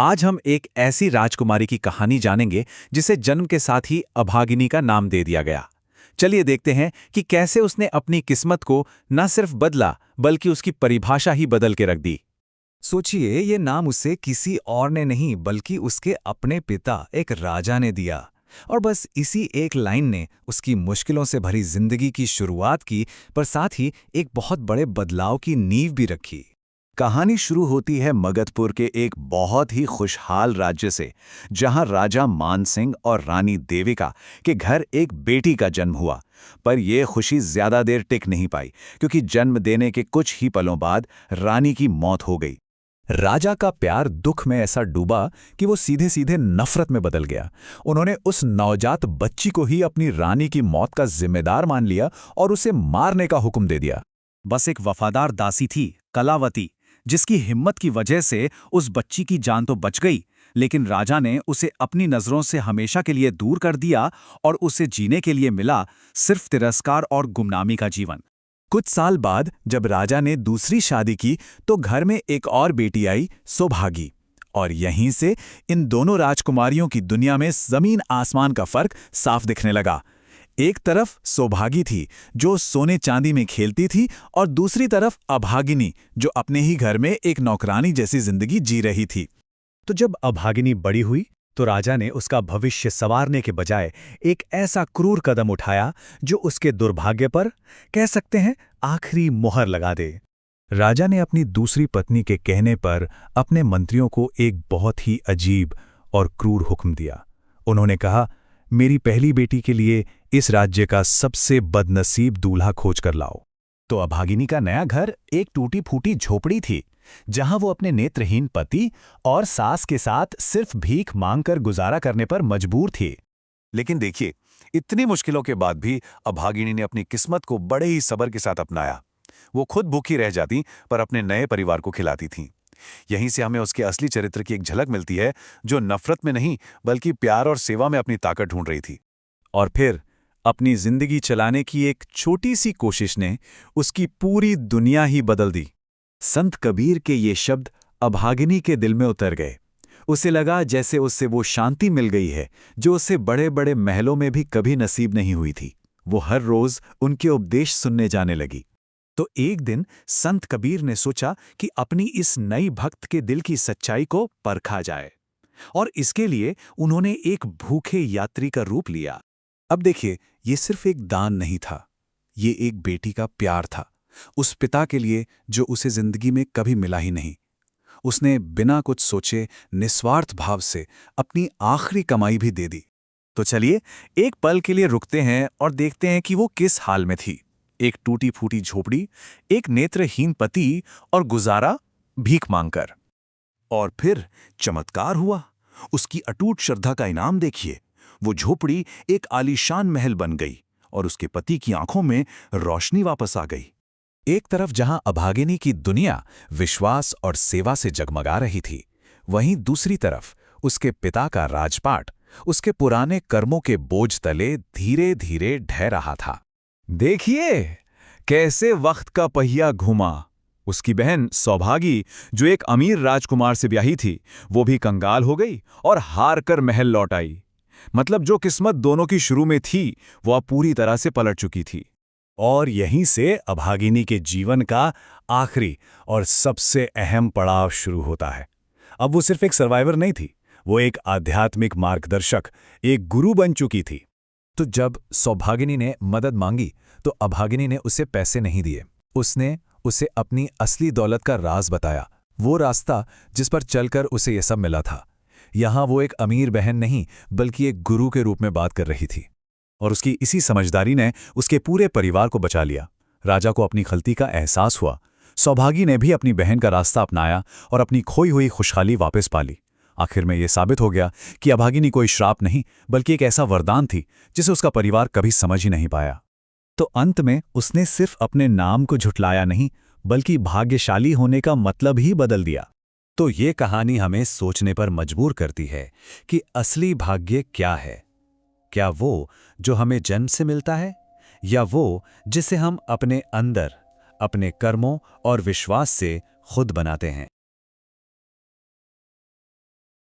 आज हम एक ऐसी राजकुमारी की कहानी जानेंगे जिसे जन्म के साथ ही अभागिनी का नाम दे दिया गया। चलिए देखते हैं कि कैसे उसने अपनी किस्मत को न सिर्फ बदला बल्कि उसकी परिभाषा ही बदल के रख दी। सोचिए, ये नाम उसे किसी और ने नहीं बल्कि उसके अपने पिता एक राजा ने दिया। और बस इसी एक लाइन ने उसकी मुश्किलों से भरी जिंदगी की शुरुआत की, पर साथ ही एक बहुत बड़े बदलाव की नींव भी रखी। कहानी शुरू होती है मगधपुर के एक बहुत ही खुशहाल राज्य से, जहां राजा मानसिंह और रानी देविका के घर एक बेटी का जन्म हुआ। पर यह खुशी ज्यादा देर टिक नहीं पाई, क्योंकि जन्म देने के कुछ ही पलों बाद रानी की मौत हो गई। राजा का प्यार दुख में ऐसा डूबा कि वो सीधे सीधे नफरत में बदल गया। उन्होंने उस नवजात बच्ची को ही अपनी रानी की मौत का जिम्मेदार मान लिया और उसे मारने का हुक्म दे दिया। बस एक वफादार दासी थी, कलावती, जिसकी हिम्मत की वजह से उस बच्ची की जान तो बच गई, लेकिन राजा ने उसे अपनी नजरों से हमेशा के लिए दूर कर दिया और उसे जीने के लिए मिला सिर्फ तिरस्कार और गुमनामी का जीवन। कुछ साल बाद जब राजा ने दूसरी शादी की तो घर में एक और बेटी आई, सौभागी। और यहीं से इन दोनों राजकुमारियों की दुनिया में जमीन आसमान का फर्क साफ दिखने लगा। एक तरफ सौभागी थी जो सोने चांदी में खेलती थी, और दूसरी तरफ अभागिनी जो अपने ही घर में एक नौकरानी जैसी जिंदगी जी रही थी। तो जब अभागिनी बड़ी हुई तो राजा ने उसका भविष्य संवारने के बजाय एक ऐसा क्रूर कदम उठाया जो उसके दुर्भाग्य पर, कह सकते हैं, आखिरी मोहर लगा दे। राजा ने अपनी दूसरी पत्नी के कहने पर अपने मंत्रियों को एक बहुत ही अजीब और क्रूर हुक्म दिया। उन्होंने कहा, मेरी पहली बेटी के लिए इस राज्य का सबसे बदनसीब दूल्हा खोज कर लाओ। तो अभागिनी का नया घर एक टूटी फूटी झोपड़ी थी, जहां वो अपने नेत्रहीन पति और सास के साथ सिर्फ भीख मांगकर गुजारा करने पर मजबूर थी। लेकिन देखिए, इतनी मुश्किलों के बाद भी अभागिनी ने अपनी किस्मत को बड़े ही सब्र के साथ अपनाया। वो खुद भूखी रह जाती, पर अपने नए परिवार को खिलाती थीं। यहीं से हमें उसके असली चरित्र की एक झलक मिलती है, जो नफरत में नहीं बल्कि प्यार और सेवा में अपनी ताकत ढूंढ रही थी। और फिर अपनी जिंदगी चलाने की एक छोटी सी कोशिश ने उसकी पूरी दुनिया ही बदल दी। संत कबीर के ये शब्द अभागिनी के दिल में उतर गए। उसे लगा जैसे उससे वो शांति मिल गई है जो उसे बड़े बड़े महलों में भी कभी नसीब नहीं हुई थी। वो हर रोज उनके उपदेश सुनने जाने लगी। तो एक दिन संत कबीर ने सोचा कि अपनी इस नई भक्त के दिल की सच्चाई को परखा जाए, और इसके लिए उन्होंने एक भूखे यात्री का रूप लिया। अब देखिए, ये सिर्फ एक दान नहीं था, ये एक बेटी का प्यार था, उस पिता के लिए जो उसे जिंदगी में कभी मिला ही नहीं। उसने बिना कुछ सोचे निस्वार्थ भाव से अपनी आखिरी कमाई भी दे दी। तो चलिए एक पल के लिए रुकते हैं और देखते हैं कि वो किस हाल में थी। एक टूटी फूटी झोपड़ी, एक नेत्रहीन पति और गुजारा भीख मांगकर। और फिर चमत्कार हुआ। उसकी अटूट श्रद्धा का इनाम देखिए। वो झोपड़ी एक आलीशान महल बन गई और उसके पति की आंखों में रोशनी वापस आ गई। एक तरफ जहां अभागिनी की दुनिया विश्वास और सेवा से जगमगा रही थी, वहीं दूसरी तरफ उसके पिता का राजपाट उसके पुराने कर्मों के बोझ तले धीरे धीरे ढह रहा था। देखिए कैसे वक्त का पहिया घूमा। उसकी बहन सौभागी, जो एक अमीर राजकुमार से ब्याही थी, वो भी कंगाल हो गई और हार कर महल लौट आई। मतलब जो किस्मत दोनों की शुरू में थी, वो अब पूरी तरह से पलट चुकी थी। और यहीं से अभागिनी के जीवन का आखिरी और सबसे अहम पड़ाव शुरू होता है। अब वो सिर्फ एक सर्वाइवर नहीं थी, वो एक आध्यात्मिक मार्गदर्शक, एक गुरु बन चुकी थी। तो जब सौभागिनी ने मदद मांगी तो अभागिनी ने उसे पैसे नहीं दिए। उसने उसे अपनी असली दौलत का राज बताया, वो रास्ता जिस पर चलकर उसे ये सब मिला था। यहां वो एक अमीर बहन नहीं बल्कि एक गुरु के रूप में बात कर रही थी। और उसकी इसी समझदारी ने उसके पूरे परिवार को बचा लिया। राजा को अपनी गलती का एहसास हुआ। सौभागी ने भी अपनी बहन का रास्ता अपनाया और अपनी खोई हुई खुशहाली वापस पा ली। आखिर में यह साबित हो गया कि अभागिनी कोई श्राप नहीं बल्कि एक ऐसा वरदान थी जिसे उसका परिवार कभी समझ ही नहीं पाया। तो अंत में उसने सिर्फ अपने नाम को झुठलाया नहीं बल्कि भाग्यशाली होने का मतलब ही बदल दिया। तो ये कहानी हमें सोचने पर मजबूर करती है कि असली भाग्य क्या है। क्या वो जो हमें जन्म से मिलता है, या वो जिसे हम अपने अंदर अपने कर्मों और विश्वास से खुद बनाते हैं।